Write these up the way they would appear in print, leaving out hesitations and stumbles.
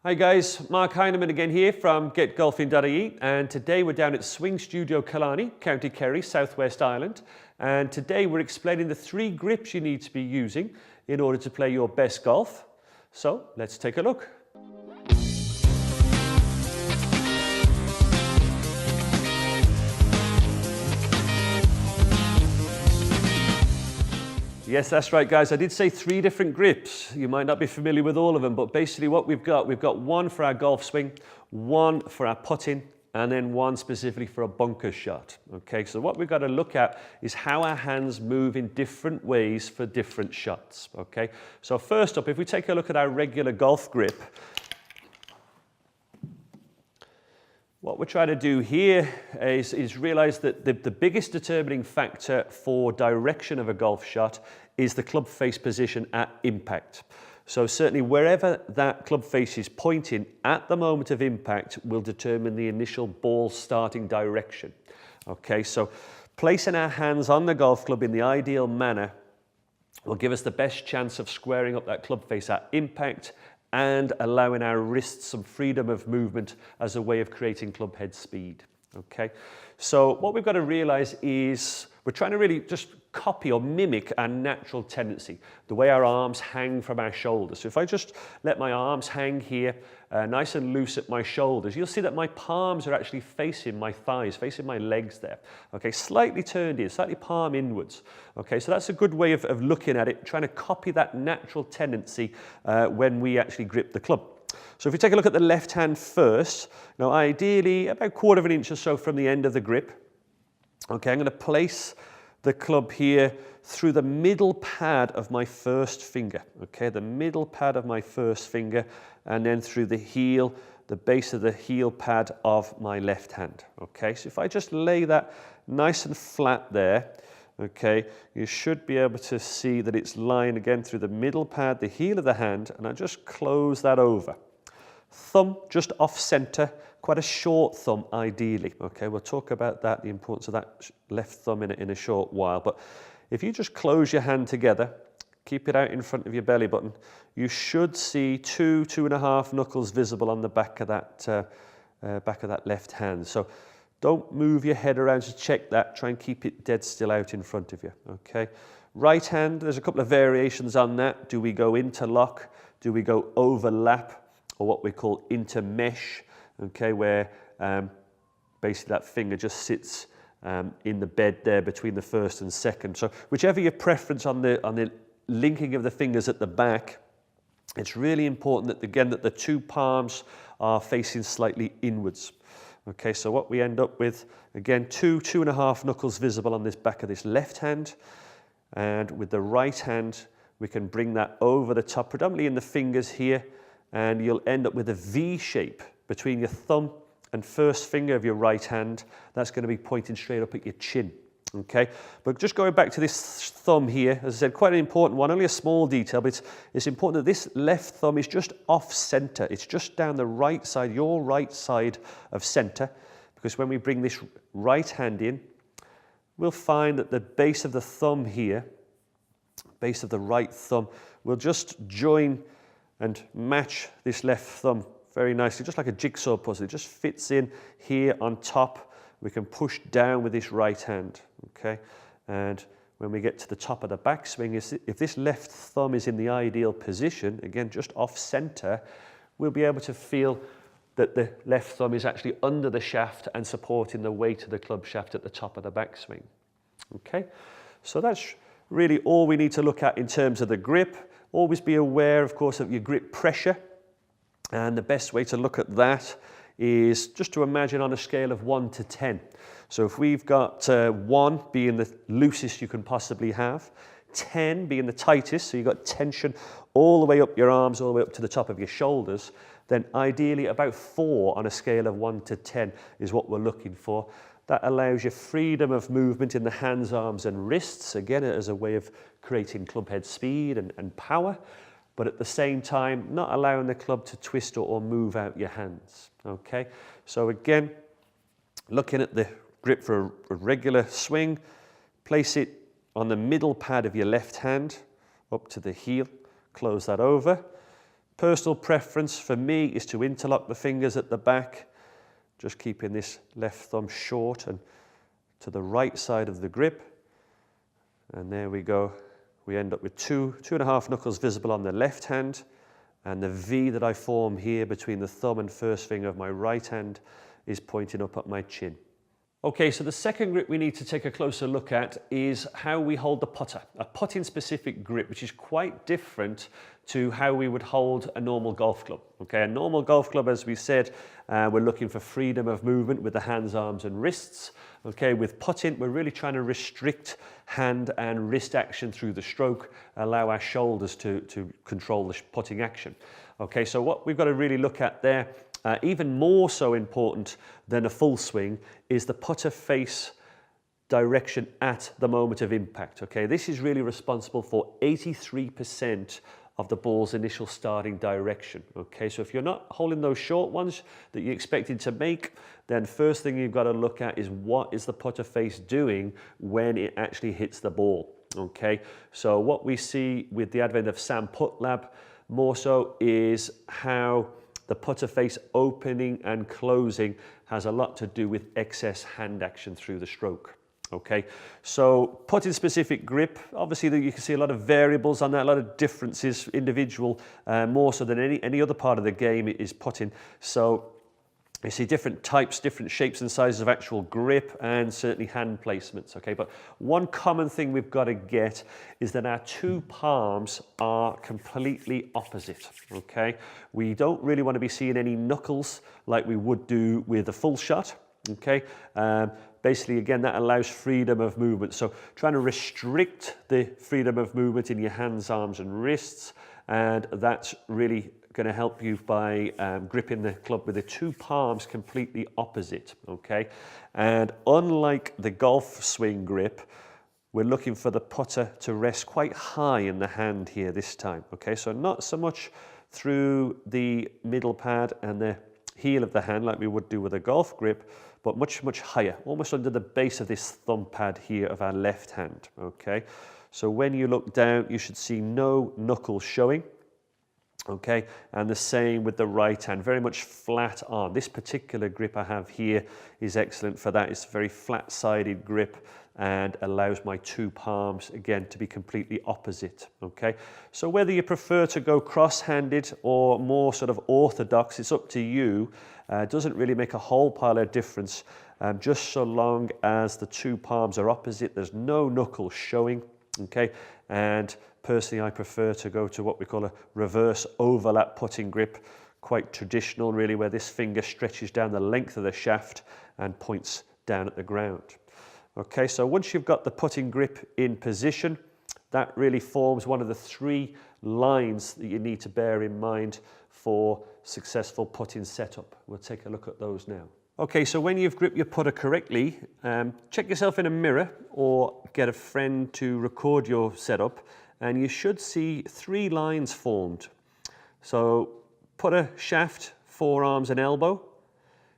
Hi guys, Mark Heinemann again here from getgolfing.ie, and today we're down at Swing Studio Killarney, County Kerry, Southwest Ireland, and today we're explaining the 3 grips you need to be using in order to play your best golf. So let's take a look. Yes, that's right guys, I did say 3 different grips. You might not be familiar with all of them, but basically what we've got one for our golf swing, one for our putting, and then one specifically for a bunker shot. Okay, so what we've got to look at is how our hands move in different ways for different shots. Okay, so first up, if we take a look at our regular golf grip, what we're trying to do here is realize that the biggest determining factor for direction of a golf shot is the club face position at impact. So certainly wherever that club face is pointing at the moment of impact will determine the initial ball starting direction. Okay, so placing our hands on the golf club in the ideal manner will give us the best chance of squaring up that club face at impact and allowing our wrists some freedom of movement as a way of creating club head speed. Okay, so what we've got to realize is we're trying to really just copy or mimic our natural tendency, the way our arms hang from our shoulders. So if I just let my arms hang here nice and loose at my shoulders, you'll see that my palms are actually facing my thighs, facing my legs there. Okay, slightly turned in, slightly palm inwards. Okay, so that's a good way of looking at it, trying to copy that natural tendency when we actually grip the club. So if we take a look at the left hand first, now ideally about 1/4 inch or so from the end of the grip. Okay, I'm going to place the club here through the middle pad of my first finger. Okay, the middle pad of my first finger, and then through the heel, the base of the heel pad of my left hand. Okay, so if I just lay that nice and flat there, okay, you should be able to see that it's lying again through the middle pad, the heel of the hand, and I just close that over. Thumb just off center, quite a short thumb ideally. Okay, we'll talk about that, the importance of that left thumb in a short while. But if you just close your hand together, keep it out in front of your belly button, you should see 2.5 knuckles visible on the back of that left hand. So don't move your head around to check that. Try and keep it dead still out in front of you. Okay. Right hand, there's a couple of variations on that. Do we go interlock? Do we go overlap? Or what we call intermesh? Okay, where basically that finger just sits in the bed there between the first and second. So whichever your preference on the linking of the fingers at the back, it's really important that again that the 2 palms are facing slightly inwards. Okay, so what we end up with, again, 2.5 knuckles visible on this back of this left hand, and with the right hand we can bring that over the top, predominantly in the fingers here, and you'll end up with a V shape between your thumb and first finger of your right hand. That's going to be pointing straight up at your chin. Okay, but just going back to this thumb here, as I said, quite an important one, only a small detail, but it's important that this left thumb is just off center. It's just down the right side, your right side of center, because when we bring this right hand in, we'll find that the base of the thumb here, base of the right thumb, will just join and match this left thumb very nicely, just like a jigsaw puzzle. It just fits in here on top. We can push down with this right hand, okay? And when we get to the top of the backswing, if this left thumb is in the ideal position, again, just off center, we'll be able to feel that the left thumb is actually under the shaft and supporting the weight of the club shaft at the top of the backswing, okay? So that's really all we need to look at in terms of the grip. Always be aware, of course, of your grip pressure, and the best way to look at that is just to imagine on a scale of 1 to 10. So if we've got 1 being the loosest you can possibly have, 10 being the tightest, so you've got tension all the way up your arms, all the way up to the top of your shoulders, then ideally about 4 on a scale of 1 to 10 is what we're looking for. That allows you freedom of movement in the hands, arms and wrists, again as a way of creating club head speed and power, but at the same time not allowing the club to twist or move out your hands. Okay, so again, looking at the grip for a regular swing, place it on the middle pad of your left hand, up to the heel, close that over, Personal preference for me is to interlock the fingers at the back, just keeping this left thumb short and to the right side of the grip. And there we go. We end up with two and a half knuckles visible on the left hand, and the V that I form here between the thumb and first finger of my right hand is pointing up at my chin. Okay, so the second grip we need to take a closer look at is how we hold the putter, a putting specific grip, which is quite different to how we would hold a normal golf club. Okay, a normal golf club, as we said, we're looking for freedom of movement with the hands, arms and wrists. Okay, with putting, we're really trying to restrict hand and wrist action through the stroke, allow our shoulders to control the putting action. Okay, so what we've got to really look at there, even more so important than a full swing, is the putter face direction at the moment of impact. Okay, this is really responsible for 83% of the ball's initial starting direction. Okay, so if you're not holding those short ones that you expected to make, then first thing you've got to look at is what is the putter face doing when it actually hits the ball. Okay, so what we see with the advent of Sam Putt Lab more so is how the putter face opening and closing has a lot to do with excess hand action through the stroke. Okay, so putting specific grip, obviously you can see a lot of variables on that, a lot of differences, individual, more so than any other part of the game is putting. So you see different types, different shapes and sizes of actual grip, and certainly hand placements. Okay, but one common thing we've got to get is that our two palms are completely opposite. Okay, we don't really want to be seeing any knuckles like we would do with a full shot. Okay, basically again that allows freedom of movement, so trying to restrict the freedom of movement in your hands, arms and wrists, and that's really going to help you by gripping the club with the two palms completely opposite. Okay, and unlike the golf swing grip, we're looking for the putter to rest quite high in the hand here this time. Okay, so not so much through the middle pad and the heel of the hand like we would do with a golf grip, but much higher, almost under the base of this thumb pad here of our left hand. Okay, so when you look down, you should see no knuckles showing. Okay, and the same with the right hand, very much flat on. This particular grip I have here is excellent for that. It's a very flat-sided grip and allows my two palms, again, to be completely opposite. Okay, so whether you prefer to go cross-handed or more sort of orthodox, it's up to you. It doesn't really make a whole pile of difference, just so long as the two palms are opposite, there's no knuckles showing. Okay, and personally, I prefer to go to what we call a reverse overlap putting grip, quite traditional really, where this finger stretches down the length of the shaft and points down at the ground. Okay, so once you've got the putting grip in position, that really forms one of the three lines that you need to bear in mind for successful putting setup. We'll take a look at those now. Okay, so when you've gripped your putter correctly, check yourself in a mirror or get a friend to record your setup, and you should see three lines formed. So putter shaft, forearms and elbow,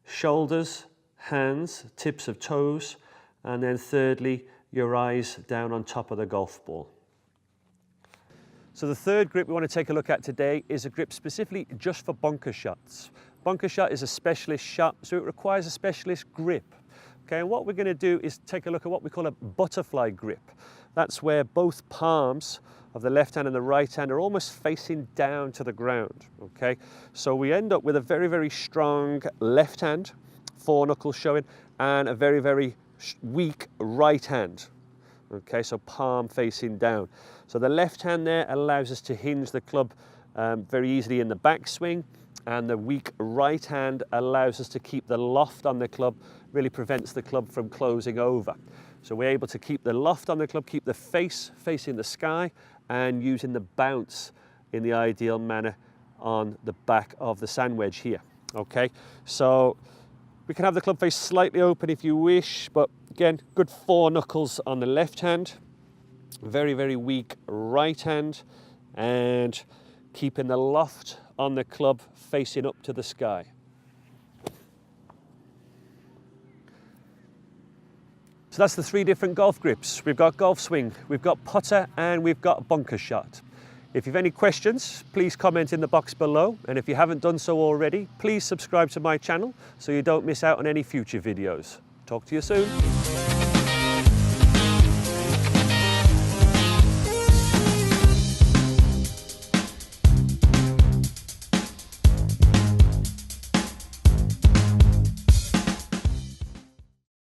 shoulders, hands, tips of toes, and then thirdly, your eyes down on top of the golf ball. So the third grip we want to take a look at today is a grip specifically just for bunker shots. Bunker shot is a specialist shot, so it requires a specialist grip. Okay, and what we're going to do is take a look at what we call a butterfly grip. That's where both palms of the left hand and the right hand are almost facing down to the ground. Okay, so we end up with a very strong left hand, four knuckles showing, and a very weak right hand. Okay, so palm facing down. So the left hand there allows us to hinge the club very easily in the backswing, and the weak right hand allows us to keep the loft on the club, really prevents the club from closing over. So we're able to keep the loft on the club, keep the face facing the sky, and using the bounce in the ideal manner on the back of the sand wedge here. Okay, so we can have the club face slightly open if you wish, but again, good four knuckles on the left hand, very weak right hand, and keeping the loft on the club facing up to the sky. So that's the three different golf grips. We've got golf swing, we've got putter, and we've got bunker shot. If you've any questions, please comment in the box below, and if you haven't done so already, please subscribe to my channel so you don't miss out on any future videos. Talk to you soon.